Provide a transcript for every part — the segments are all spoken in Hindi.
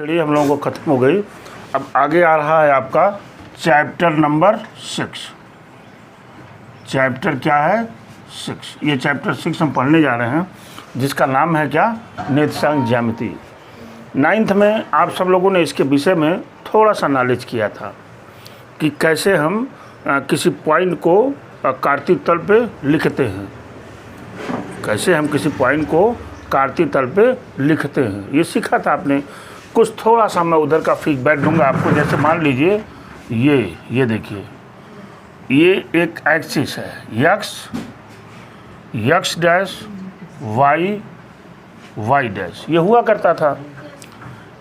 चलिए हम लोगों को ख़त्म हो गई। अब आगे आ रहा है आपका चैप्टर नंबर 6। चैप्टर क्या है? 6। ये चैप्टर 6 हम पढ़ने जा रहे हैं, जिसका नाम है क्या? निर्देशांक ज्यामिति। 9th में आप सब लोगों ने इसके विषय में थोड़ा सा नॉलेज किया था कि कैसे हम किसी पॉइंट को कार्तीय तल पे लिखते हैं, कैसे हम किसी पॉइंट को कार्तीय तल पे लिखते हैं, ये सीखा था आपने। कुछ थोड़ा सा मैं उधर का फीडबैक दूंगा आपको। जैसे मान लीजिए ये देखिए, ये एक एक्सिस है, यक्स डैश वाई डैश, ये हुआ करता था।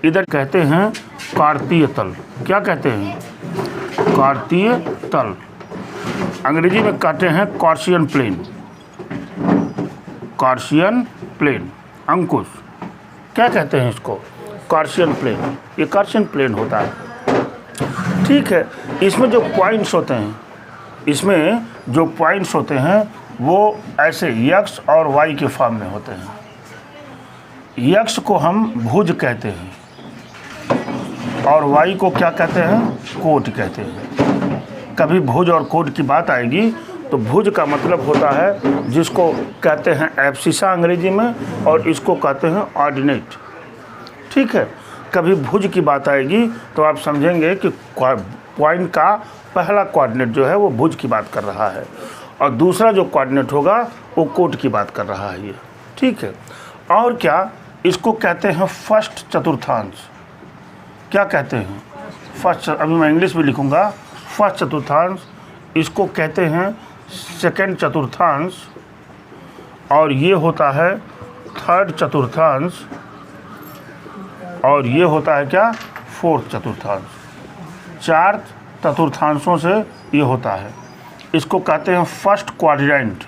इधर कहते हैं कार्तीय तल। क्या कहते हैं? कार्तीय तल। अंग्रेजी में कहते हैं कार्शियन प्लेन। कार्शियन प्लेन। अंकुश क्या कहते हैं इसको? कार्शियन प्लेन। ये कार्शियन प्लेन होता है, ठीक है। इसमें जो पॉइंट्स होते हैं वो ऐसे यक्स और वाई के फॉर्म में होते हैं। यक्स को हम भुज कहते हैं और वाई को क्या कहते हैं? कोट कहते हैं। कभी भुज और कोट की बात आएगी तो भुज का मतलब होता है जिसको कहते हैं एब्सिसा अंग्रेजी में, और इसको कहते हैं ऑर्डिनेट, ठीक है। कभी भुज की बात आएगी तो आप समझेंगे कि पॉइंट का पहला कोऑर्डिनेट जो है वो भुज की बात कर रहा है, और दूसरा जो कोऑर्डिनेट होगा वो कोट की बात कर रहा है, ये ठीक है। और क्या इसको कहते हैं? फर्स्ट चतुर्थांश। क्या कहते हैं? फर्स्ट। अभी मैं इंग्लिश में लिखूंगा, फर्स्ट चतुर्थांश। इसको कहते हैं सेकंड चतुर्थांश, और ये होता है थर्ड चतुर्थांश, और ये होता है क्या? फोर्थ चतुर्थांश। 4 चतुर्थांशों से ये होता है। इसको कहते हैं फर्स्ट क्वाड्रेंट।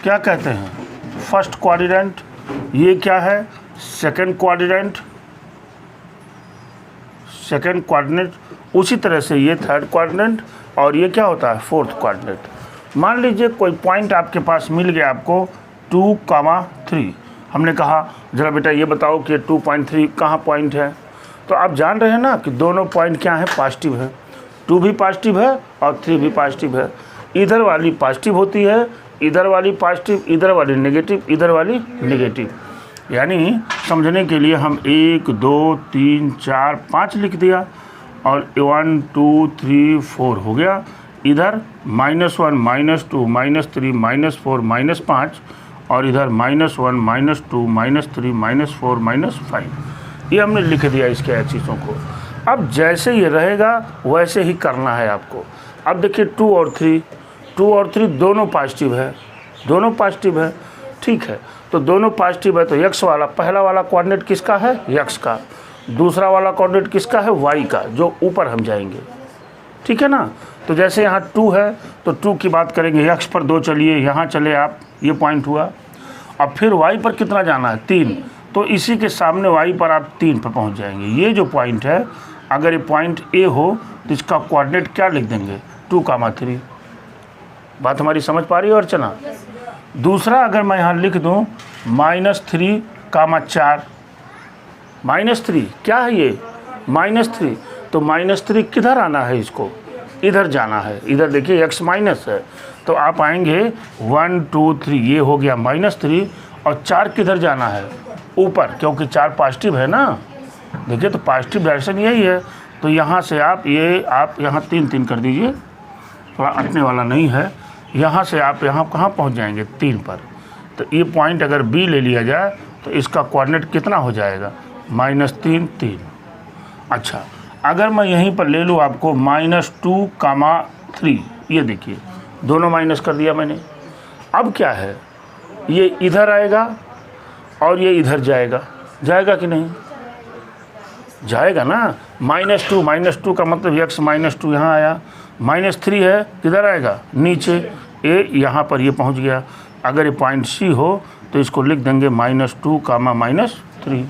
क्या कहते हैं? First quadrant. ये क्या है? Second quadrant. Second quadrant. उसी तरह से ये थर्ड क्वाड्रेंट, और ये क्या होता है? Fourth quadrant. मान लीजिए कोई पॉइंट आपके पास मिल गया आपको 2,3। हमने कहा जरा बेटा ये बताओ कि 2.3 कहाँ पॉइंट है। तो आप जान रहे हैं ना कि दोनों पॉइंट क्या है? पॉजिटिव है। 2 भी पॉजिटिव है और 3 भी पॉजिटिव है। इधर वाली पॉजिटिव होती है, इधर वाली पॉजिटिव, इधर वाली नेगेटिव, इधर वाली नेगेटिव। यानी समझने के लिए हम 1 2 3 4 5 लिख दिया, और 1 2 3 4 हो गया। इधर -1 -2 -3 -4 -5, और इधर -1 -2 -3 -4 -5। ये हमने लिख दिया इसके एक्सिसों को। अब जैसे ये रहेगा वैसे ही करना है आपको। अब देखिए 2 और 3 दोनों पॉजिटिव है, दोनों पॉजिटिव है, ठीक है। तो दोनों पॉजिटिव है तो यक्स वाला पहला वाला कोऑर्डिनेट किसका है? यक्स का। दूसरा वाला कोऑर्डिनेट किसका है? वाई का, जो ऊपर हम जाएंगे, ठीक है ना। तो जैसे यहाँ 2 है तो 2 की बात करेंगे, यक्स पर 2 चलिए, यहाँ चले आप, ये पॉइंट हुआ। अब फिर वाई पर कितना जाना है? 3। तो इसी के सामने वाई पर आप 3 पर पहुँच जाएंगे। ये जो पॉइंट है, अगर ये पॉइंट ए हो तो इसका कोऑर्डिनेट क्या लिख देंगे? 2,3। बात हमारी समझ पा रही है अर्चना? दूसरा अगर मैं यहाँ लिख दूँ -3, 4। -3 क्या है ये? -3। तो -3 किधर आना है? इसको इधर जाना है। इधर देखिए x माइनस है, तो आप आएंगे 1 2 3, ये हो गया -3, और 4 किधर जाना है? ऊपर, क्योंकि 4 पॉजिटिव है ना। देखिए तो पॉजिटिव डायरेक्शन यही है। तो यहाँ से आप यहाँ 3 कर दीजिए, थोड़ा अटने वाला नहीं है। यहाँ से आप यहाँ कहाँ पहुँच जाएंगे? 3 पर। तो ये पॉइंट अगर B ले लिया जाए तो इसका कोऑर्डिनेट कितना हो जाएगा? -3 3। अच्छा, अगर मैं यहीं पर ले लूँ आपको -2, 3, ये देखिए दोनों माइनस कर दिया मैंने। अब क्या है? ये इधर आएगा और ये इधर जाएगा, जाएगा कि नहीं? जाएगा ना। -2 का मतलब यक्स -2 यहाँ आया, -3 है, किधर आएगा? नीचे। ए यहाँ पर ये पहुँच गया। अगर ये पॉइंट C हो तो इसको लिख देंगे -2, -3,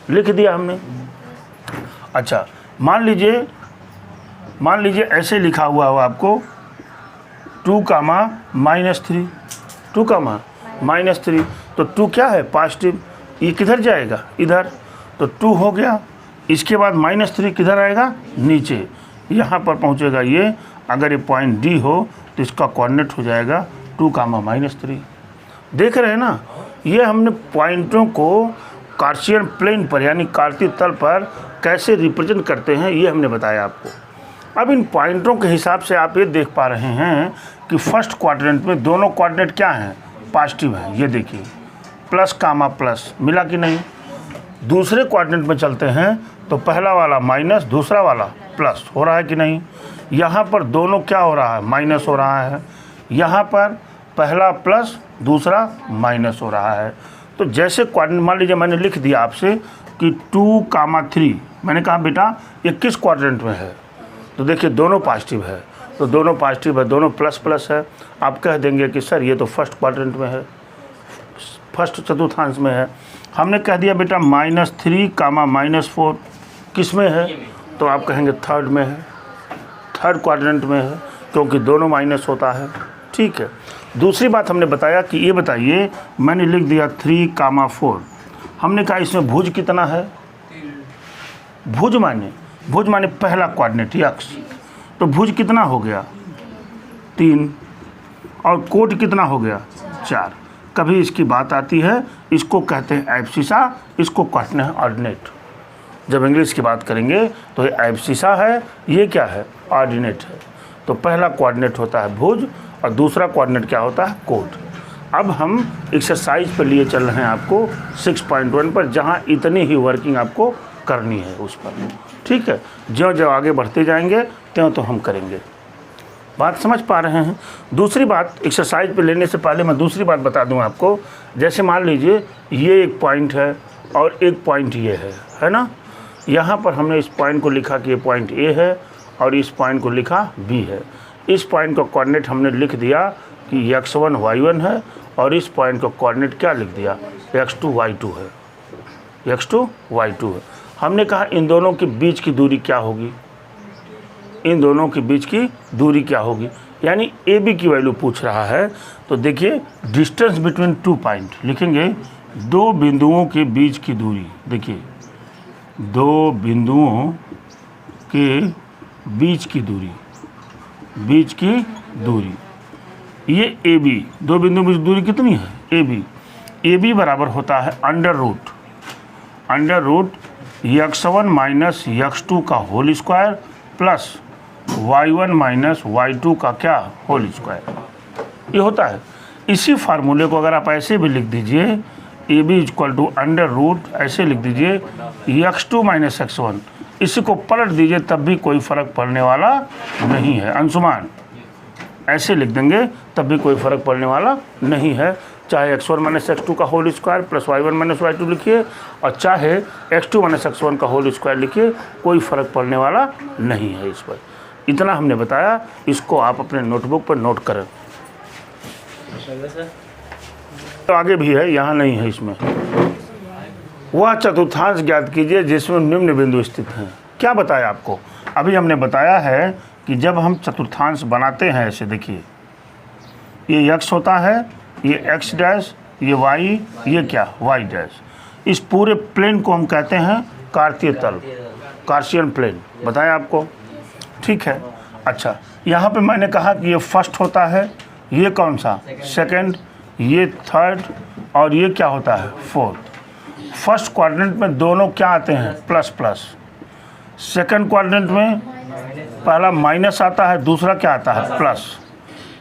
लिख दिया हमने। अच्छा, मान लीजिए ऐसे लिखा हुआ हो आपको 2, -3, 2, -3। तो 2 क्या है? पॉजिटिव। ये किधर जाएगा? इधर। तो 2 हो गया। इसके बाद -3 किधर आएगा, नीचे, यहाँ पर पहुँचेगा ये। अगर ये पॉइंट डी हो तो इसका कोऑर्डिनेट हो जाएगा 2, -3। देख रहे हैं ना, ये हमने पॉइंटों को कार्शियन प्लेन पर यानी कार्तीय तल पर कैसे रिप्रेजेंट करते हैं ये हमने बताया आपको। अब इन पॉइंटों के हिसाब से आप ये देख पा रहे हैं कि फर्स्ट क्वाड्रेंट में दोनों कोऑर्डिनेट क्या हैं, पॉजिटिव है। ये देखिए +, मिला कि नहीं। दूसरे क्वाड्रेंट में चलते हैं तो पहला वाला माइनस, दूसरा वाला प्लस हो रहा है कि नहीं। यहाँ पर दोनों क्या हो रहा है, माइनस हो रहा है। यहाँ पर पहला प्लस, दूसरा माइनस हो रहा है। तो जैसे क्वाड्रेंट, मान लीजिए मैंने लिख दिया आपसे कि 2, 3, मैंने कहा बेटा ये किस क्वाड्रेंट में है, तो देखिए दोनों पॉजिटिव है, तो दोनों पॉजिटिव है, दोनों प्लस है। आप कह देंगे कि सर ये तो फर्स्ट क्वाड्रेंट में है, फर्स्ट चतुर्थांश में है। हमने कह दिया बेटा -3, -4 किस में है, तो आप कहेंगे थर्ड में है, थर्ड क्वाड्रेंट में है, क्योंकि दोनों माइनस होता है। ठीक है। दूसरी बात हमने बताया कि ये बताइए, मैंने लिख दिया 3, 4, हमने कहा इसमें भुज कितना है, भुज माने पहला क्वाड्रेंट x, तो भुज कितना हो गया 3, और कोट कितना हो गया 4। कभी इसकी बात आती है, इसको कहते हैं एब्सिसा, इसको कहते हैं ऑर्डिनेट। जब इंग्लिश की बात करेंगे तो ये एब्सिसा है, ये क्या है, ऑर्डिनेट है। तो पहला कोऑर्डिनेट होता है भुज और दूसरा कोऑर्डिनेट क्या होता है, कोट। अब हम एक्सरसाइज पर लिए चल रहे हैं आपको 6.1 पर, जहाँ इतनी ही वर्किंग आपको करनी है उस पर। ठीक है, जो आगे बढ़ते जाएंगे त्यों तो हम करेंगे। बात समझ पा रहे हैं। दूसरी बात, एक्सरसाइज पे लेने से पहले मैं दूसरी बात बता दूं आपको। जैसे मान लीजिए ये एक पॉइंट है और एक पॉइंट ये है ना। यहाँ पर हमने इस पॉइंट को लिखा कि ये पॉइंट ए है और इस पॉइंट को लिखा बी है। इस पॉइंट का कोऑर्डिनेट हमने लिख दिया कि x1 y1 है, और इस पॉइंट का कोऑर्डिनेट क्या लिख दिया, x2 y2 है, x2 y2 है। हमने कहा इन दोनों के बीच की दूरी क्या होगी, इन दोनों के बीच की दूरी क्या होगी, यानी ए बी की वैल्यू पूछ रहा है। तो देखिए डिस्टेंस बिटवीन 2 पॉइंट लिखेंगे, दो बिंदुओं के बीच की दूरी। देखिए दो बिंदुओं के बीच की दूरी, बीच की दूरी, ये ए बी, दो बिंदुओं के बीच दूरी कितनी है, ए बी बराबर होता है under root x1 minus x2 का whole square plus y1 minus y2 का क्या, होल स्क्वायर। ये होता है। इसी फार्मूले को अगर आप ऐसे भी लिख दीजिए, a b equal to under root, ऐसे लिख दीजिए x2 माइनस x1, इसी को पलट दीजिए तब भी कोई फ़र्क पड़ने वाला नहीं है। अंशुमान ऐसे लिख देंगे तब भी कोई फ़र्क पड़ने वाला नहीं है। चाहे x1 माइनस x2 का whole square plus y1 minus y2 लिखिए, और चाहे x2 माइनस x1 का होल स्क्वायर लिखिए, कोई फ़र्क पड़ने वाला नहीं है इस पर। इतना हमने बताया, इसको आप अपने नोटबुक पर नोट करें। तो आगे भी है, यहाँ नहीं है इसमें। वह चतुर्थांश ज्ञात कीजिए जिसमें निम्न बिंदु स्थित हैं। क्या बताया आपको, अभी हमने बताया है कि जब हम चतुर्थांश बनाते हैं, ऐसे देखिए ये x होता है, ये x डैश, ये y, ये क्या, y डैश। इस पूरे प्लेन को हम कहते हैं कार्तीय तल, कार्शियन प्लेन, बताया आपको। ठीक है। अच्छा, यहाँ पे मैंने कहा कि ये फर्स्ट होता है, ये कौन सा, सेकंड, ये थर्ड, और ये क्या होता है, फोर्थ। फर्स्ट क्वाड्रेंट में दोनों क्या आते हैं, प्लस प्लस। सेकंड क्वाड्रेंट में पहला माइनस आता है, दूसरा क्या आता है, प्लस।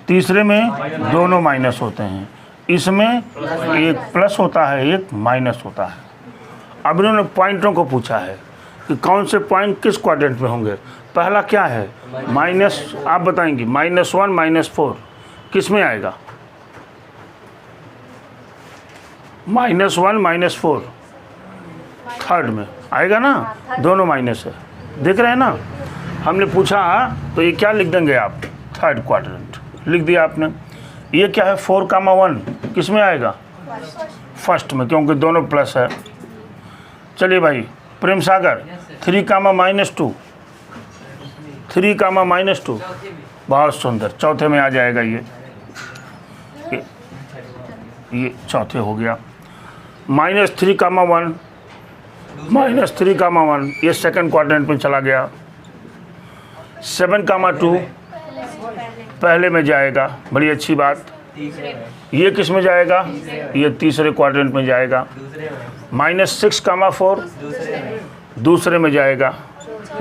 तीसरे में दोनों माइनस होते हैं, इसमें एक प्लस होता है, एक माइनस होता है। अब इन्होंने पॉइंटों को पूछा है कि कौन से पॉइंट किस क्वाड्रेंट में होंगे। पहला क्या है, माइनस, आप बताएंगे -1 -4 किस में आएगा, -1 -4 थर्ड में आएगा ना, दोनों माइनस है, देख रहे हैं ना। हमने पूछा तो ये क्या लिख देंगे आप, थर्ड क्वाड्रेंट लिख दिया आपने। ये क्या है, 4, 1 किस में आएगा, फर्स्ट में, क्योंकि दोनों प्लस है। चलिए भाई प्रेम सागर, 3, -2, 3, -2, बहुत सुंदर, चौथे में आ जाएगा। ये चौथे हो गया। -3, 1 -3, ये सेकंड क्वाड्रेंट में चला गया। 7, 2 पहले में जाएगा, बड़ी अच्छी बात। ये किस में जाएगा? ये तीसरे क्वाड्रेंट में जाएगा। -6, 4 दूसरे में जाएगा,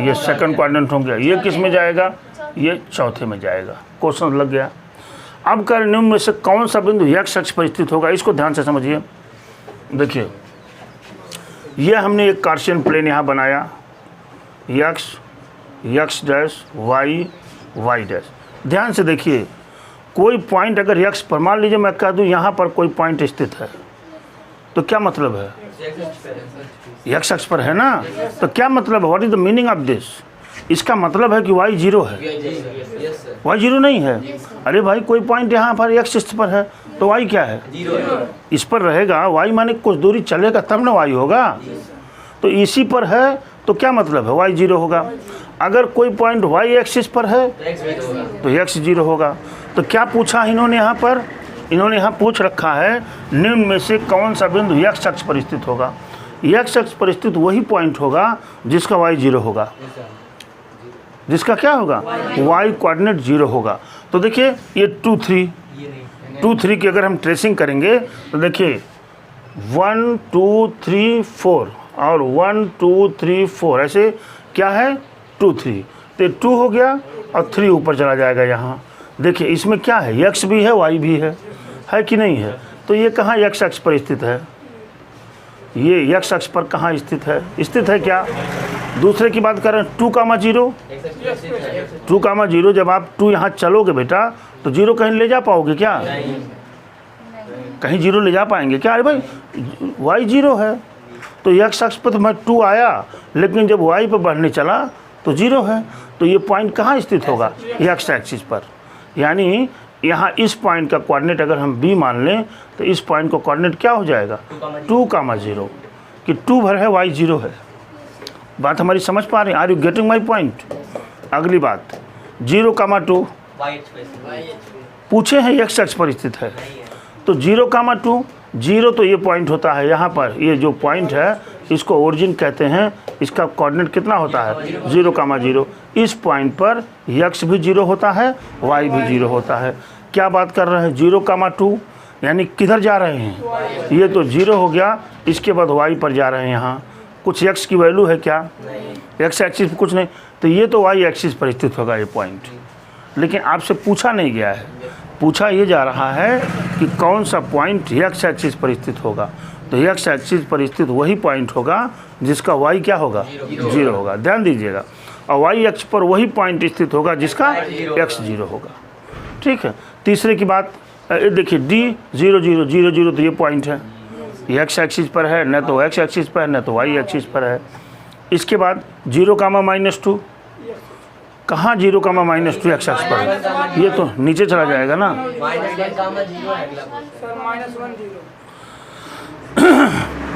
ये सेकंड क्वाड्रेंट हो गया। ये किस में जाएगा? ये चौथे में जाएगा। क्वेश्चन लग गया। अब कर निम्न में से कौन सा बिंदु x अक्ष पर स्थित होगा? इसको ध्यान से समझिए। देखिए, ये हमने एक कार्शियन प्लेन यहाँ बनाया, x डैश y डैश। ध्यान से देखिए, कोई पॉइंट अगर x पर, मान लीजिए मैं कह दूँ यहाँ पर कोई पॉइंट स्थित है, तो क्या मतलब है? x अक्ष पर है ना, तो क्या मतलब है? What is the meaning of this? इसका मतलब है कि y 0 है। y 0 नहीं है। अरे भाई, कोई पॉइंट यहाँ पर x अक्ष पर है तो y क्या है? इस पर रहेगा। y माने कुछ दूरी चलेगा तब ना y होगा। तो इसी पर है तो क्या मतलब है? y 0 होगा। अगर कोई पॉइंट y एक्सिस पर है तो x 0 होगा। तो क्या पूछा इन्होंने यहाँ पर? इन्होंने यहाँ पूछ रखा है निम्न में से कौन सा बिंदु x अक्ष पर स्थित होगा? x अक्ष पर स्थित वही पॉइंट होगा जिसका y 0 होगा। जिसका क्या होगा? y कोऑर्डिनेट 0 होगा। तो देखिए, ये 2, 3 की अगर हम ट्रेसिंग करेंगे तो देखिए 1, 2, 3, 4 और 1, 2, 3, 4 ऐसे क्या है? 2, 3। तो 2 हो गया और 3 ऊपर चला जाएगा यहाँ। देखिए, इसमें क्या है? x भी है, y भी है कि नहीं है? तो ये कहाँ x अक्ष पर स्थित है? ये x अक्ष पर कहाँ स्थित है? स्थित है क्या? दूसरे की बात करें, 2, 0। 2, 0 जब आप 2 यहाँ चलोगे बेटा तो 0 कहीं ले जा पाओगे क्या? कहीं 0 ले जा पाएंगे क्या? अरे भाई, y 0 है तो x अक्ष पर तो मैं 2 आया, लेकिन जब y पर बढ़ने चला तो 0 है। तो ये पॉइंट कहाँ स्थित होगा? x एक्सिस पर। यानी यहाँ इस पॉइंट का कोऑर्डिनेट अगर हम b मान लें तो इस पॉइंट का कोऑर्डिनेट क्या हो जाएगा? 2, 0 कि 2 भर है, y 0 है। बात हमारी समझ पा रहे हैं? Are you getting my point? अगली बात, 0, 2 पूछे हैं x अक्ष पर स्थित है, तो 0, 2 0 तो ये पॉइंट होता है यहाँ पर। ये जो पॉइंट है इसको ओरिजिन कहते हैं। इसका कोऑर्डिनेट कितना होता है? 0, 0। इस पॉइंट पर x भी 0 होता है, y भी 0 होता है। क्या बात कर रहे हैं? 0, 2 यानी किधर जा रहे हैं? ये तो 0 हो गया, इसके बाद y पर जा रहे हैं। यहाँ कुछ x की वैल्यू है क्या? x एक्सिस पर कुछ नहीं, तो ये तो y एक्सिस पर स्थित होगा ये पॉइंट। लेकिन आपसे पूछा नहीं गया है, पूछा ये जा रहा है कि कौन सा पॉइंट x एक्सिस पर स्थित होगा। तो x एक्सिस पर स्थित वही पॉइंट होगा जिसका y क्या होगा? 0 होगा। ध्यान दीजिएगा। और y अक्ष पर वही पॉइंट स्थित होगा जिसका x 0 होगा। ठीक है। तीसरे की बात देखिए, d 0, 0, 0, 0 तो ये पॉइंट है, ये x एक्सिस पर है, न तो x एक्सिस पर है न तो y एक्सिस पर है। इसके बाद 0, -2 कहाँ? 0, -2 x अक्ष पर। ये तो नीचे चला जाएगा ना।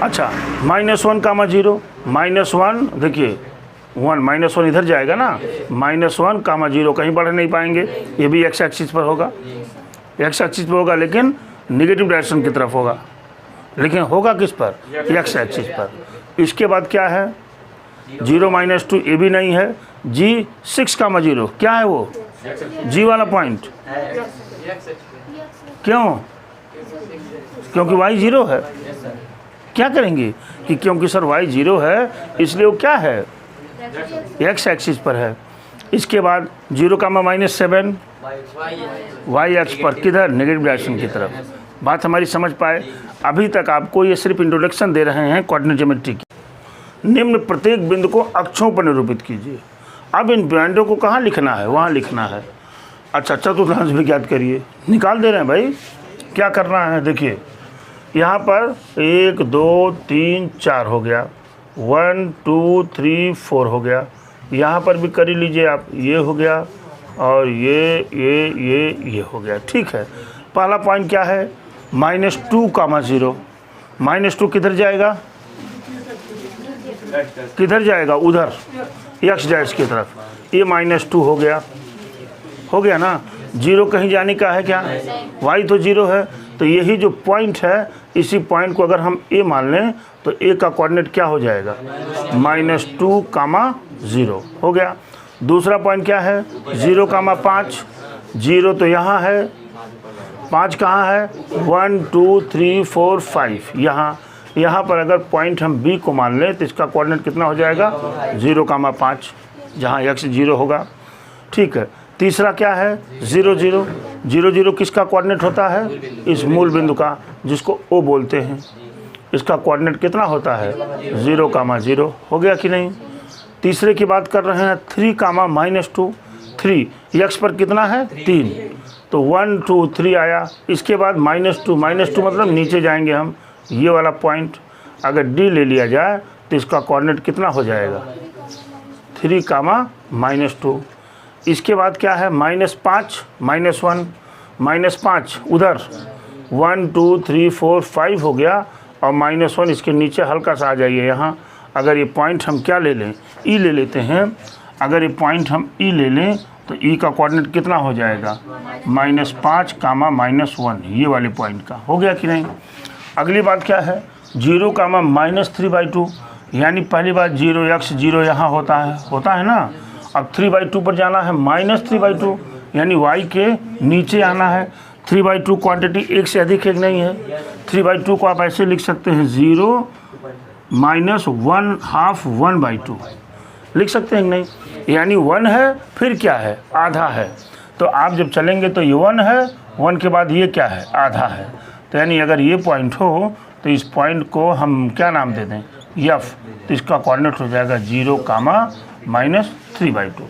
अच्छा, -1, 0 -1 देखिए 1 -1 इधर जाएगा ना। -1, 0 कहीं बढ़ नहीं पाएंगे। ये भी x एक्सिस पर होगा, x एक्सिस पर होगा लेकिन निगेटिव डायरेक्शन की तरफ होगा। लेकिन होगा किस पर? x एक्सिस पर। इसके बाद क्या है? 0, -2 ये भी नहीं है। g 6, 0 क्या है वो? g वाला पॉइंट। क्यों? क्योंकि y 0 है। क्या करेंगे कि क्योंकि सर y 0 है इसलिए वो क्या है? x एक्सिस पर है। इसके बाद 0, -7 y अक्ष पर, किधर? नेगेटिव डायरेक्शन की तरफ। बात हमारी समझ पाए? अभी तक आपको ये सिर्फ इंट्रोडक्शन दे रहे हैं कोऑर्डिनेट ज्योमेट्री की। निम्न प्रत्येक बिंदु को अक्षों पर निरूपित कीजिए। अब इन बिंदुओं को कहाँ लिखना है? वहाँ लिखना है। अच्छा, चतुर्थांश विज्ञात करिए। निकाल दे रहे हैं भाई, क्या करना है? देखिए, यहाँ पर 1, 2, 3, 4 हो गया, 1, 2, 3, 4 हो गया। यहाँ पर भी कर ही लीजिए आप, ये हो गया और ये हो गया। ठीक है। पहला पॉइंट क्या है? -2, 0 -2 किधर जाएगा? किधर जाएगा? उधर x डैश की तरफ। ये -2 हो गया ना। जीरो कहीं जाने का है क्या? y तो जीरो है, तो यही जो पॉइंट है इसी पॉइंट को अगर हम a मान लें तो a का कोऑर्डिनेट क्या हो जाएगा? -2, 0 हो गया। दूसरा पॉइंट क्या है? 0, 5, 0 तो यहाँ है, 5 कहाँ है? 1 2 3 4 5 यहाँ पर अगर पॉइंट हम b को मान लें तो इसका कोऑर्डिनेट कितना हो जाएगा? 0, 5, जहाँ x 0 होगा। ठीक है। तीसरा क्या है? 0 0, 0 0 किसका कोऑर्डिनेट होता है? इस मूल बिंदु का, जिसको O बोलते हैं। इसका कोऑर्डिनेट कितना होता है? 0, 0 हो गया कि नहीं? तीसरे की बात कर रहे हैं 3, -2, 3 x पर कितना है? 3, तो 1 2 3 आया। इसके बाद -2 मतलब नीचे जाएंगे हम, ये वाला पॉइंट अगर D ले लिया जाए तो इसका कोऑर्डिनेट कितना हो जाएगा? 3, -2। इसके बाद क्या है? -5, -1, -5 उधर 1 2 3 4 5 हो गया, और -1 इसके नीचे हल्का सा आ जाइए यहाँ। अगर ये पॉइंट हम क्या ले लें? E ले लेते हैं। अगर ये पॉइंट हम E ले लें तो E का कोऑर्डिनेट कितना हो जाएगा? -5, -1, ये वाले पॉइंट का हो गया कि नहीं? अगली बात क्या है? 0, -3/2, यानी पहली बात 0x 0 यहाँ होता है ना। अब 3/2 पर जाना है, -3/2 यानी y के नीचे आना है। 3/2 क्वांटिटी एक से अधिक एक नहीं है। 3/2 को आप ऐसे लिख सकते हैं 0 -1/2 1/2 लिख सकते हैं नहीं, यानी 1 है, फिर क्या है? आधा है। तो आप जब चलेंगे तो ये 1 है, 1 के बाद ये क्या है? आधा है। तो यानी अगर ये पॉइंट हो तो इस पॉइंट को हम क्या नाम दे दें? F। तो इसका कोऑर्डिनेट हो जाएगा 0, -3/2।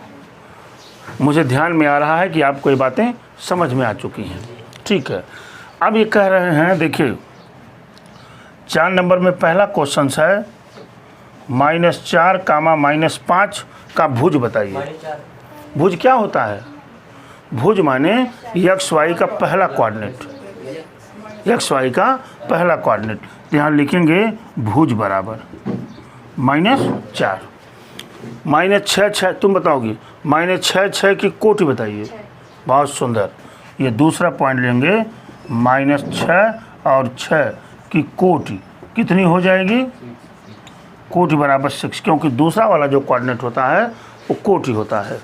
मुझे ध्यान में आ रहा है कि आपको ये बातें समझ में आ चुकी हैं। ठीक है। अब ये कह रहे हैं, देखिए 4 नंबर में पहला क्वेश्चन है -4, -5 का भुज बताइए। भुज क्या होता है? भुज माने XY का पहला कोऑर्डिनेट, XY का पहला कोऑर्डिनेट। यहाँ लिखेंगे भुज बराबर -4, -6 तुम बताओगी, -6 की कोटि बताइए। बहुत सुंदर। ये दूसरा पॉइंट लेंगे, -6 और 6 की कोटि कितनी हो जाएगी? कोटि बराबर 6, क्योंकि दूसरा वाला जो कोऑर्डिनेट होता है वो कोटि होता है।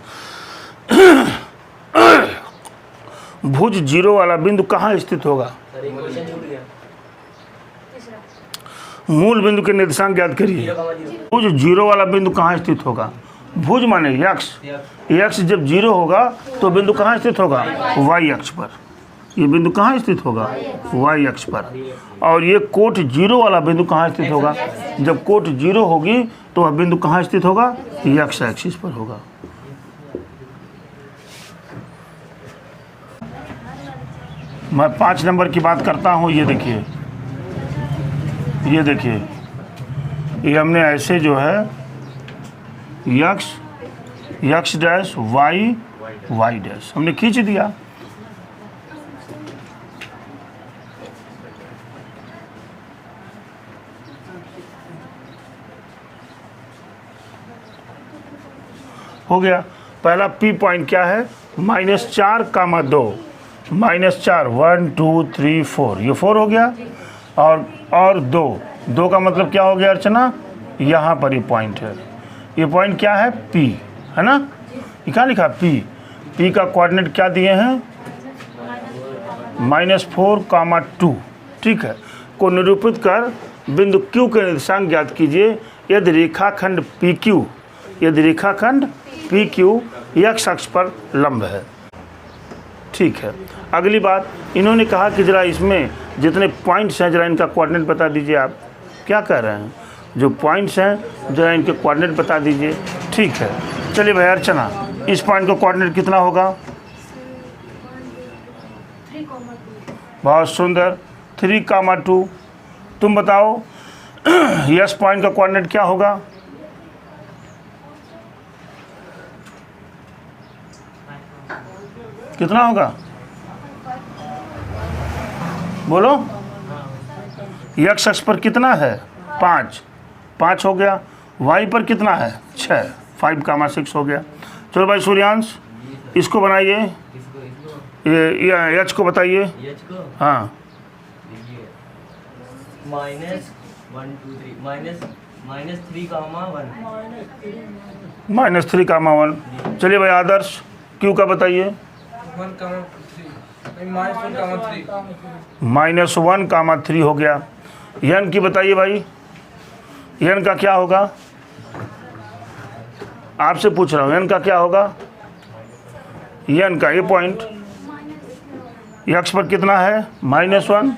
भुज 0 वाला बिंदु कहाँ स्थित होगा? मूल बिंदु के निर्देशांक ज्ञात करिए। भुज 0 वाला बिंदु कहाँ स्थित होगा? भुज माने x जब 0 होगा तो बिंदु कहाँ स्थित होगा? y अक्ष पर। ये बिंदु कहाँ स्थित होगा? y अक्ष पर। और ये कोट 0 वाला बिंदु कहाँ स्थित होगा? जब कोट 0 होगी तो वह बिंदु कहाँ स्थित होगा? x एक्सिस पर होगा। मैं 5 नंबर की बात करता हूँ। ये देखिए, ये हमने ऐसे जो है x डैश y डैश हमने खींच दिया। हो गया। पहला P पॉइंट क्या है? -4, 2, -4 1 2 3 4, ये 4 हो गया। और 2 का मतलब क्या हो गया अर्चना? यहाँ पर ये पॉइंट है। ये पॉइंट क्या है? P है ना। ये क्या लिखा? P का कोऑर्डिनेट क्या दिए हैं? -4, 2। ठीक है। को निरूपित कर बिंदु Q के निर्देशांक ज्ञात कीजिए यदि रेखाखंड PQ x अक्ष पर लंब है। ठीक है। अगली बात, इन्होंने कहा कि ज़रा इसमें जितने पॉइंट्स हैं ज़रा इनका कोऑर्डिनेट बता दीजिए। आप क्या कह रहे हैं? जो पॉइंट्स हैं ज़रा इनके कोऑर्डिनेट बता दीजिए। ठीक है। चलिए भाई अर्चना, इस पॉइंट का कोऑर्डिनेट कितना होगा? 3, 2। बहुत सुंदर, 3, 2। तुम बताओ यस पॉइंट का कोऑर्डिनेट क्या होगा? कितना होगा? बोलो। x अक्ष पर कितना है? 5 हो गया। y पर कितना है? 6, 5, 6 हो गया। चलो भाई सूर्यांश, इसको बनाइए। ये एच को बताइए। एच को हाँ, माइनस 1 2 3 माइनस 3 कामा 1 -3, 1। चलिए भाई आदर्श, क्यू का बताइए। 1, 3 -1, 3 हो गया। एन की बताइए भाई, एन का क्या होगा? आपसे पूछ रहा हूँ, एन का क्या होगा? एन का ये पॉइंट एक्स पर कितना है? -1,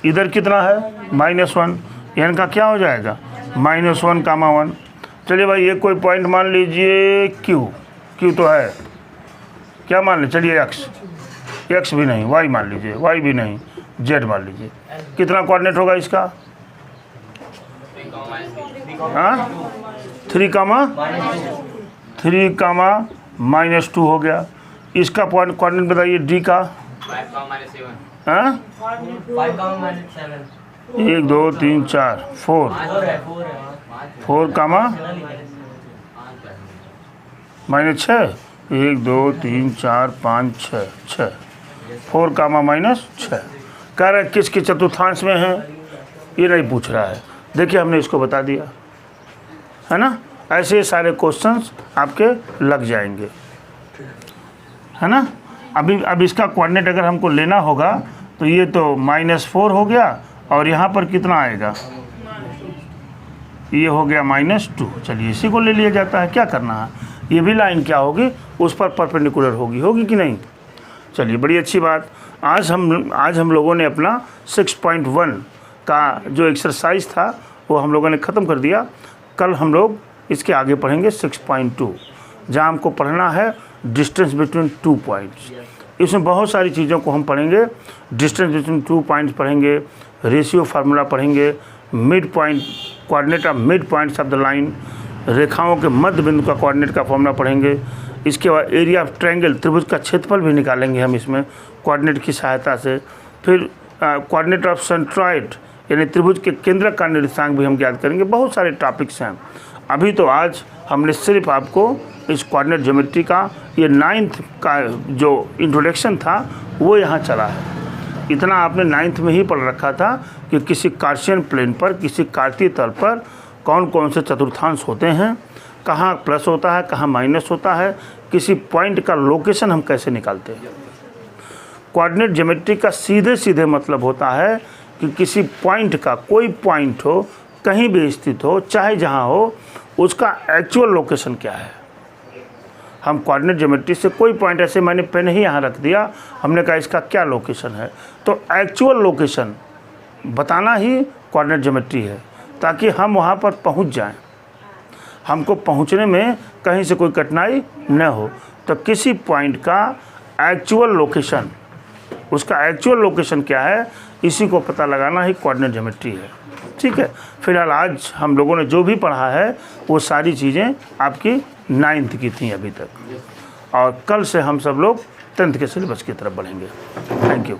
इधर कितना है? -1, एन का क्या हो जाएगा? -1, 1। चलिए भाई ये कोई पॉइंट मान लीजिए क्यू, क्यू तो है, क्या मान लें? चलिए एक्स भी नहीं, वाई मान लीजिए, वाई भी नहीं, जेड मान लीजिए। कितना कोऑर्डिनेट होगा इसका? हाँ, 3, -2 हो गया। इसका पॉइंट कोऑर्डिनेट बताइए डी का। 5, हाँ, 7 1 2 3 4 4 4, -6, 1 2 3 4 5 6 6 4, -6। कह रहा है किसके चतुर्थांश में है, ये नहीं पूछ रहा है। देखिए हमने इसको बता दिया है ना। ऐसे सारे क्वेश्चंस आपके लग जाएंगे, है ना। अब इसका कोऑर्डिनेट अगर हमको लेना होगा तो ये तो -4 हो गया, और यहाँ पर कितना आएगा? ये हो गया -2। चलिए इसी को ले लिया जाता है, क्या करना है। ये भी लाइन क्या होगी, उस पर परपेंडिकुलर होगी कि नहीं। चलिए बड़ी अच्छी बात। आज हम लोगों ने अपना 6.1 का जो एक्सरसाइज था वो हम लोगों ने ख़त्म कर दिया। कल हम लोग इसके आगे पढ़ेंगे 6.2, जहाँ हमको पढ़ना है डिस्टेंस बिटवीन 2 पॉइंट्स। इसमें बहुत सारी चीज़ों को हम पढ़ेंगे। डिस्टेंस बिटवीन 2 पॉइंट्स पढ़ेंगे, रेशियो फार्मूला पढ़ेंगे, mid point, coordinate of mid points of the line, रेखाओं के मध्य बिंदु का कोऑर्डिनेट का फार्मूला पढ़ेंगे। इसके बाद एरिया ऑफ ट्रायंगल, त्रिभुज का क्षेत्रफल भी निकालेंगे हम इसमें कोऑर्डिनेट की सहायता से। फिर कोऑर्डिनेट ऑफ सेंट्रॉइड यानी त्रिभुज के केंद्रक का निर्देशांक भी हम ज्ञात करेंगे। बहुत सारे टॉपिक्स हैं। अभी तो आज हमने सिर्फ आपको इस कोऑर्डिनेट ज्योमेट्री का ये 9th का जो इंट्रोडक्शन था वो यहाँ चला है। इतना आपने 9th में ही पढ़ रखा था कि किसी कार्शियन प्लेन पर, किसी कार्तीय तल पर कौन कौन से चतुर्थांश होते हैं, कहाँ प्लस होता है, कहाँ माइनस होता है, किसी पॉइंट का लोकेशन हम कैसे निकालते हैं। कोऑर्डिनेट ज्योमेट्री का सीधे सीधे मतलब होता है कि किसी पॉइंट का, कोई पॉइंट हो, कहीं भी स्थित हो, चाहे जहाँ हो, उसका एक्चुअल लोकेशन क्या है। हम कोऑर्डिनेट ज्योमेट्री से कोई पॉइंट, ऐसे मैंने पेन ही यहाँ रख दिया, हमने कहा इसका क्या लोकेशन है, तो एक्चुअल लोकेशन बताना ही कोऑर्डिनेट ज्योमेट्री है, ताकि हम वहाँ पर पहुँच जाएं, हमको पहुँचने में कहीं से कोई कठिनाई न हो। तो किसी पॉइंट का एक्चुअल लोकेशन, उसका एक्चुअल लोकेशन क्या है, इसी को पता लगाना ही कोऑर्डिनेट ज्योमेट्री है। ठीक है। फिलहाल आज हम लोगों ने जो भी पढ़ा है वो सारी चीज़ें आपकी 9th की थी अभी तक, और कल से हम सब लोग 10th के सिलेबस की तरफ बढ़ेंगे। Thank you.